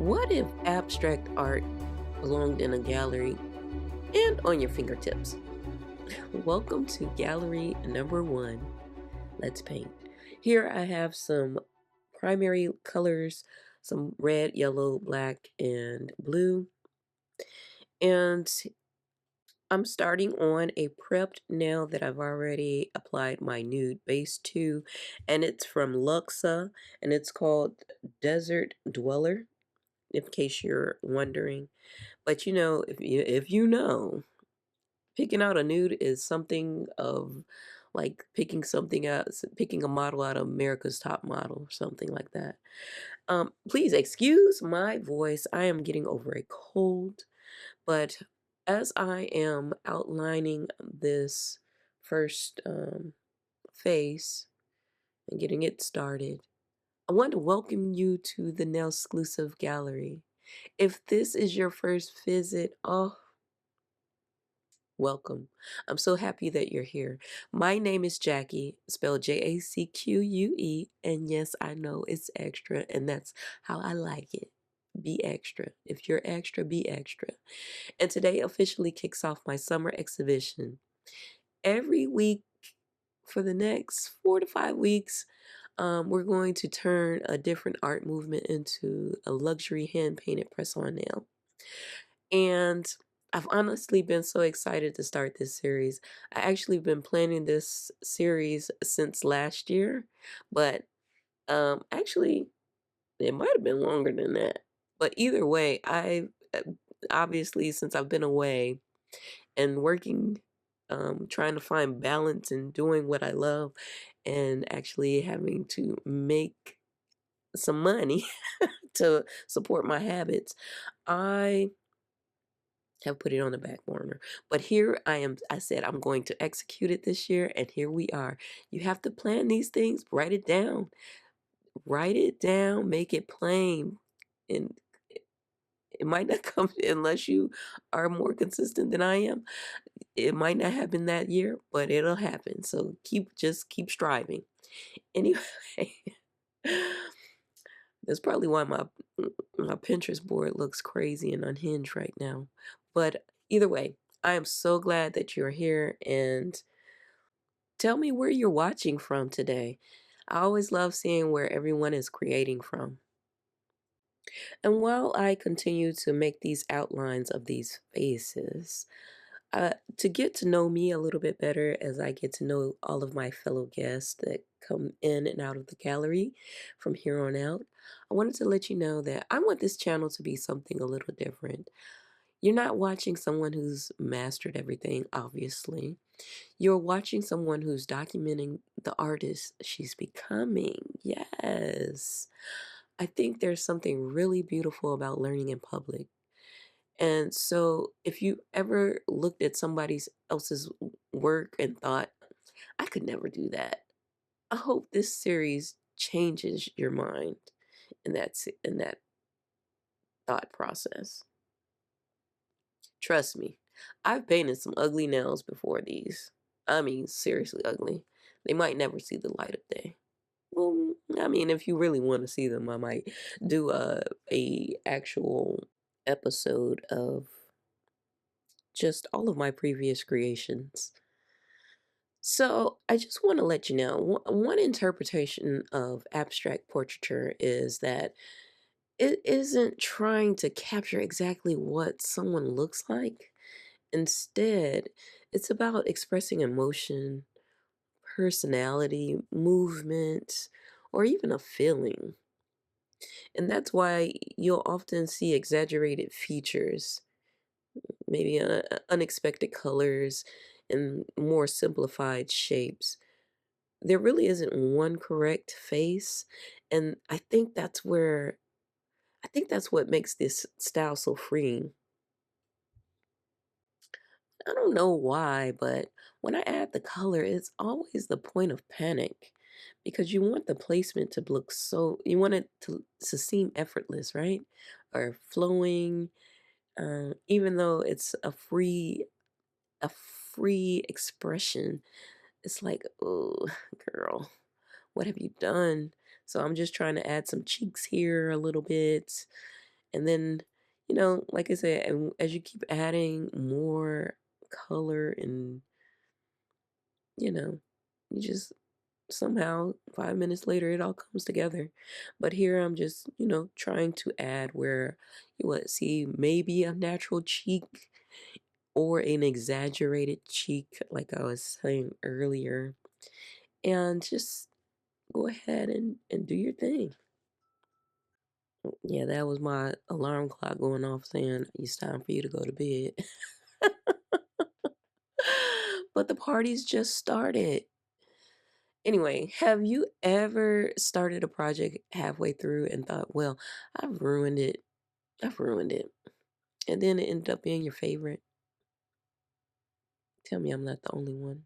What if abstract art belonged in a gallery and on your fingertips? Welcome to gallery number one. Let's paint. Here I have some primary colors, some red, yellow, black, and blue. And I'm starting on a prepped nail that I've already applied my nude base to, and it's from Luxa, and it's called Desert Dweller, in case you're wondering. But if you know, picking out a nude is something of like picking a model out of America's Top Model or something like that. Please excuse my voice. I am getting over a cold, but as I am outlining this first face and getting it started, I want to welcome you to the Nail Exclusive Gallery. If this is your first visit, oh, welcome. I'm so happy that you're here. My name is Jackie, spelled Jacque, and yes, I know it's extra, and that's how I like it. Be extra. If you're extra, be extra. And today officially kicks off my summer exhibition. Every week for the next 4 to 5 weeks, we're going to turn a different art movement into a luxury hand painted press on nail. And I've honestly been so excited to start this series. I actually been planning this series since last year, but actually it might have been longer than that. But either way, I obviously since I've been away and working, trying to find balance in doing what I love and actually having to make some money to support my habits, I have put it on the back burner. But here I am. I said I'm going to execute it this year, and here we are. You have to plan these things, write it down, make it plain. And it might not come unless you are more consistent than I am. It might not happen that year, but it'll happen. So keep striving. Anyway, that's probably why my Pinterest board looks crazy and unhinged right now. But either way, I am so glad that you're here, and tell me where you're watching from today. I always love seeing where everyone is creating from. And while I continue to make these outlines of these faces, to get to know me a little bit better as I get to know all of my fellow guests that come in and out of the gallery from here on out, I wanted to let you know that I want this channel to be something a little different. You're not watching someone who's mastered everything, obviously. You're watching someone who's documenting the artist she's becoming. Yes. I think there's something really beautiful about learning in public. And so if you ever looked at somebody else's work and thought, I could never do that, I hope this series changes your mind in that thought process. Trust me, I've painted some ugly nails before these. I mean, seriously ugly. They might never see the light of day. Well, I mean, if you really want to see them, I might do a actual episode of just all of my previous creations. So I just want to let you know, one interpretation of abstract portraiture is that it isn't trying to capture exactly what someone looks like. Instead, it's about expressing emotion, personality, movement, or even a feeling. And that's why you'll often see exaggerated features, maybe unexpected colors, and more simplified shapes. There really isn't one correct face, and I think that's what makes this style so freeing. I don't know why, but when I add the color, it's always the point of panic because you want the placement to look you want it to seem effortless, right? Or flowing, even though it's a free expression. It's like, oh, girl, what have you done? So I'm just trying to add some cheeks here a little bit And then, like I said, and as you keep adding more color and, you know, you just somehow 5 minutes later it all comes together. But here I'm just, trying to add where you what see maybe a natural cheek or an exaggerated cheek, like I was saying earlier. And just go ahead and do your thing. Yeah, that was my alarm clock going off saying it's time for you to go to bed. But the party's just started. Anyway, have you ever started a project halfway through and thought, well, I've ruined it. I've ruined it. And then it ended up being your favorite? Tell me I'm not the only one.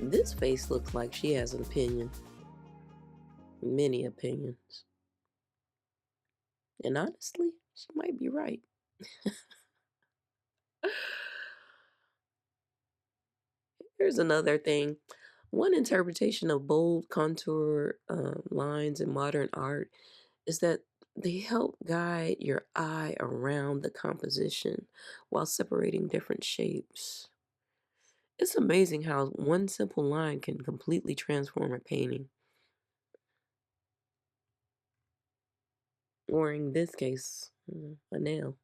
This face looks like she has an opinion, many opinions. And honestly, she might be right. Here's another thing. One interpretation of bold contour lines in modern art is that they help guide your eye around the composition while separating different shapes. It's amazing how one simple line can completely transform a painting, or in this case, a nail.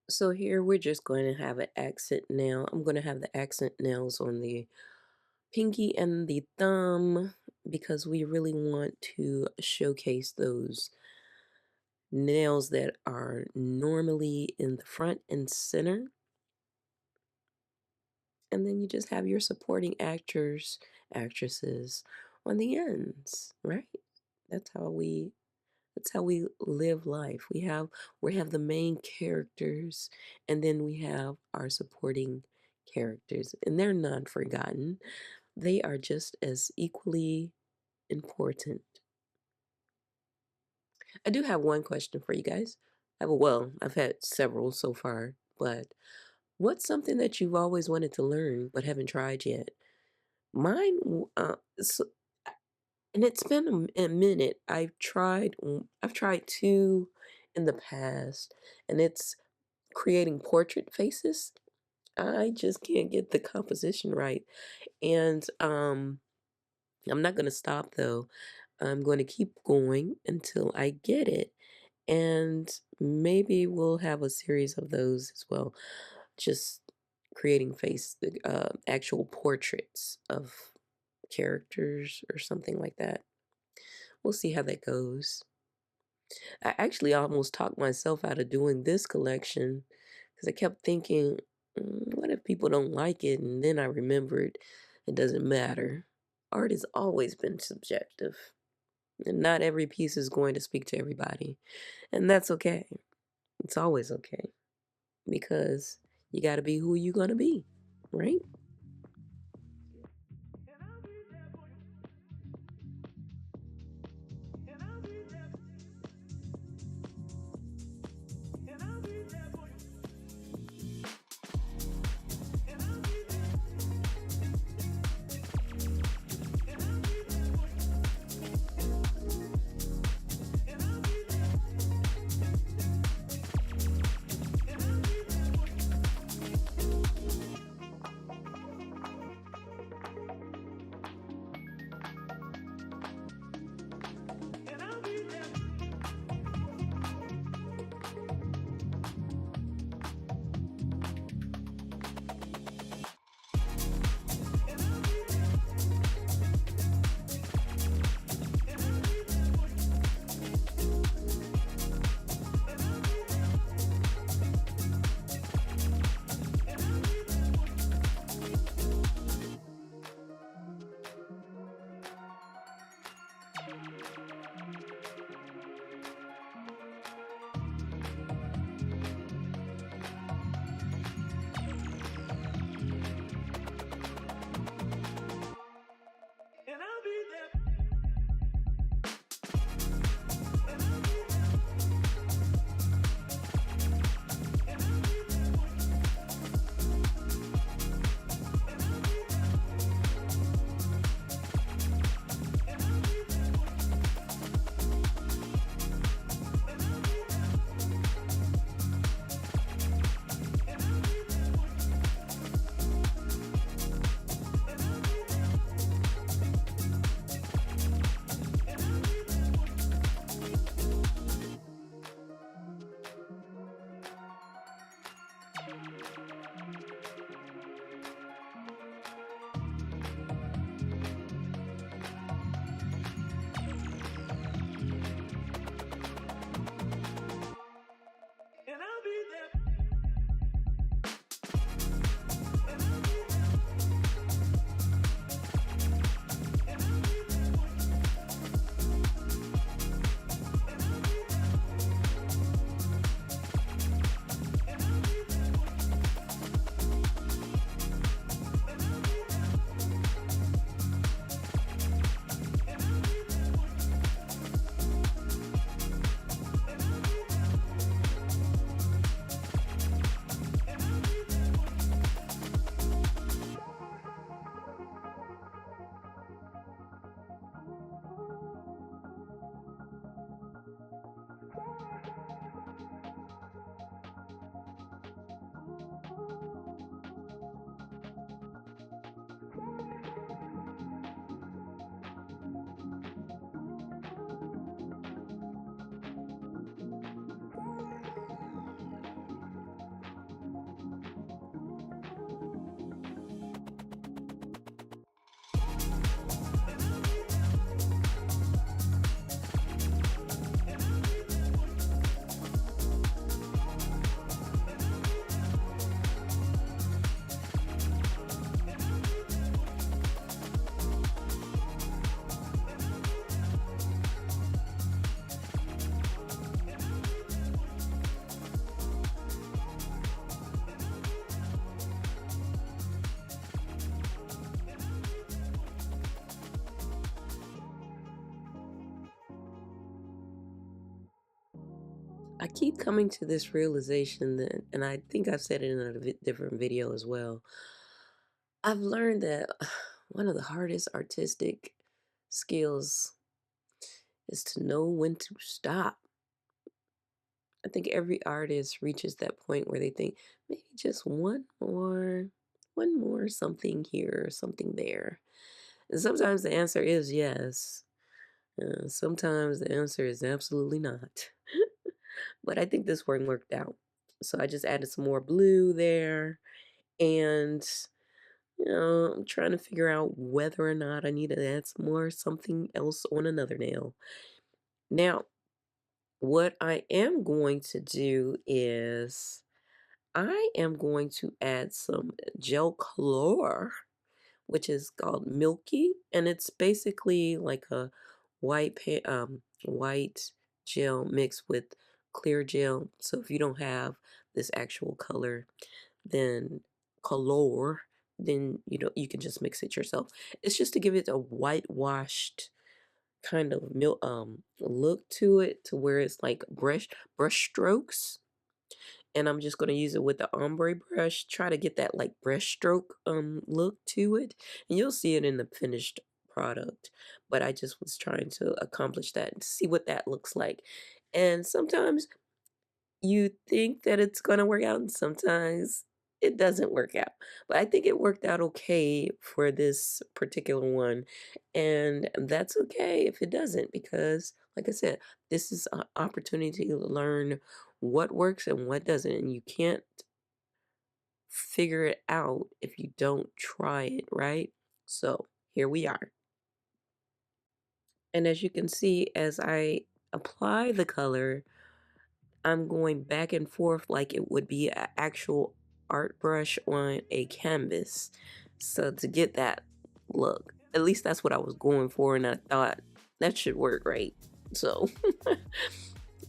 So here we're just going to have an accent nail. I'm going to have the accent nails on the pinky and the thumb because we really want to showcase those nails that are normally in the front and center. And then you just have your supporting actors, actresses on the ends, right? That's how we that's how we live life. We have the main characters and then we have our supporting characters and they're not forgotten. They are just as equally important. I do have one question for you guys. I've had several so far, but what's something that you've always wanted to learn but haven't tried yet? Mine, so, and it's been a minute. I've tried two in the past, and it's creating portrait faces. I just can't get the composition right, and I'm not gonna stop though. I'm going to keep going until I get it, and maybe we'll have a series of those as well. Just creating actual portraits of characters or something like that. We'll see how that goes. I actually almost talked myself out of doing this collection because I kept thinking, what if people don't like it? And then I remembered it doesn't matter. Art has always been subjective, and not every piece is going to speak to everybody. And that's okay. It's always okay because you got to be who you're going to be, right? I keep coming to this realization that, and I think I've said it in a different video as well. I've learned that one of the hardest artistic skills is to know when to stop. I think every artist reaches that point where they think maybe just one more something here, or something there. And sometimes the answer is yes. Sometimes the answer is absolutely not. But I think this one worked out. So I just added some more blue there. And, I'm trying to figure out whether or not I need to add some more something else on another nail. Now, what I am going to do is I am going to add some gel color, which is called Milky, and it's basically like a white gel mixed with clear gel. So if you don't have this actual color, then color, then you can just mix it yourself. It's just to give it a whitewashed kind of look to it, to where it's like brush strokes. And I'm just going to use it with the ombre brush, try to get that like brush stroke look to it, and you'll see it in the finished product. But I just was trying to accomplish that and see what that looks like. And sometimes you think that it's going to work out, and sometimes it doesn't work out. But I think it worked out okay for this particular one, and that's okay if it doesn't, because like I said, this is an opportunity to learn what works and what doesn't, and you can't figure it out if you don't try it, right? So here we are. And as you can see, as I apply the color, I'm going back and forth like it would be an actual art brush on a canvas. So to get that look, at least that's what I was going for, and I thought that should work, right? So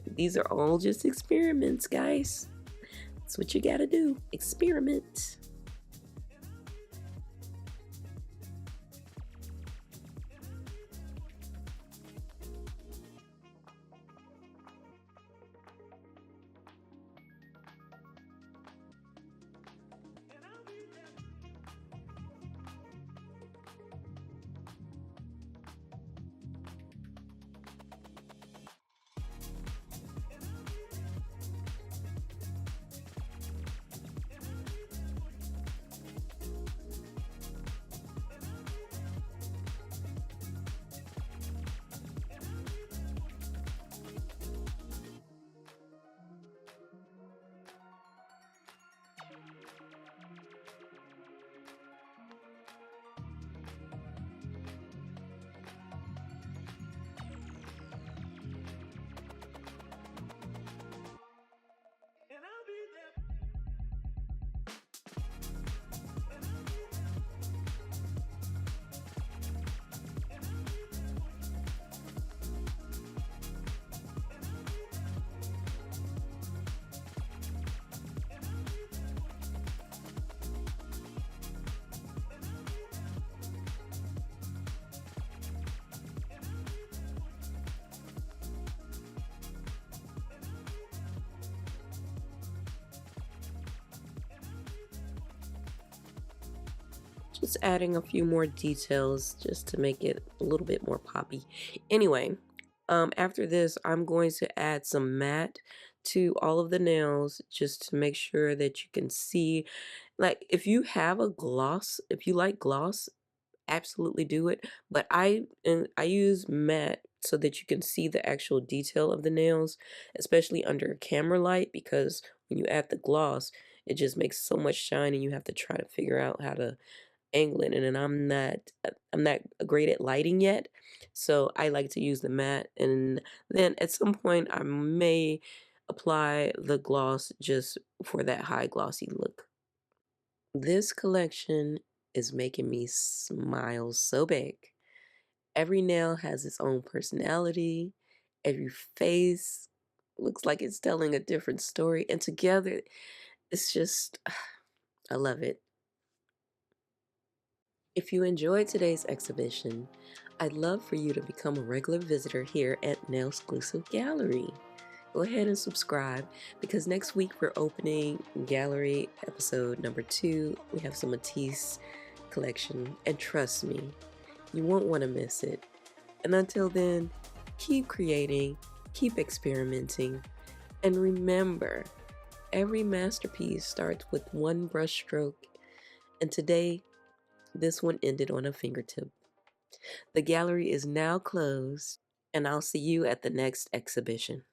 these are all just experiments, guys. That's what you gotta do. Experiment. Just adding a few more details just to make it a little bit more poppy. Anyway, after this, I'm going to add some matte to all of the nails just to make sure that you can see. Like, if you have a gloss, if you like gloss, absolutely do it. But I use matte so that you can see the actual detail of the nails, especially under camera light, because when you add the gloss, it just makes so much shine, and you have to try to figure out how to England, and then I'm not great at lighting yet, so I like to use the matte, and then at some point I may apply the gloss just for that high glossy look. This collection is making me smile so big. Every nail has its own personality. Every face looks like it's telling a different story, and together it's just I love it. If you enjoyed today's exhibition, I'd love for you to become a regular visitor here at Nail Exclusive Gallery. go ahead and subscribe because next week we're opening gallery episode number 2. We have some Matisse collection, and trust me, you won't want to miss it. And until then, keep creating, keep experimenting, and remember, every masterpiece starts with one brushstroke, and today, this one ended on a fingertip. The gallery is now closed, and I'll see you at the next exhibition.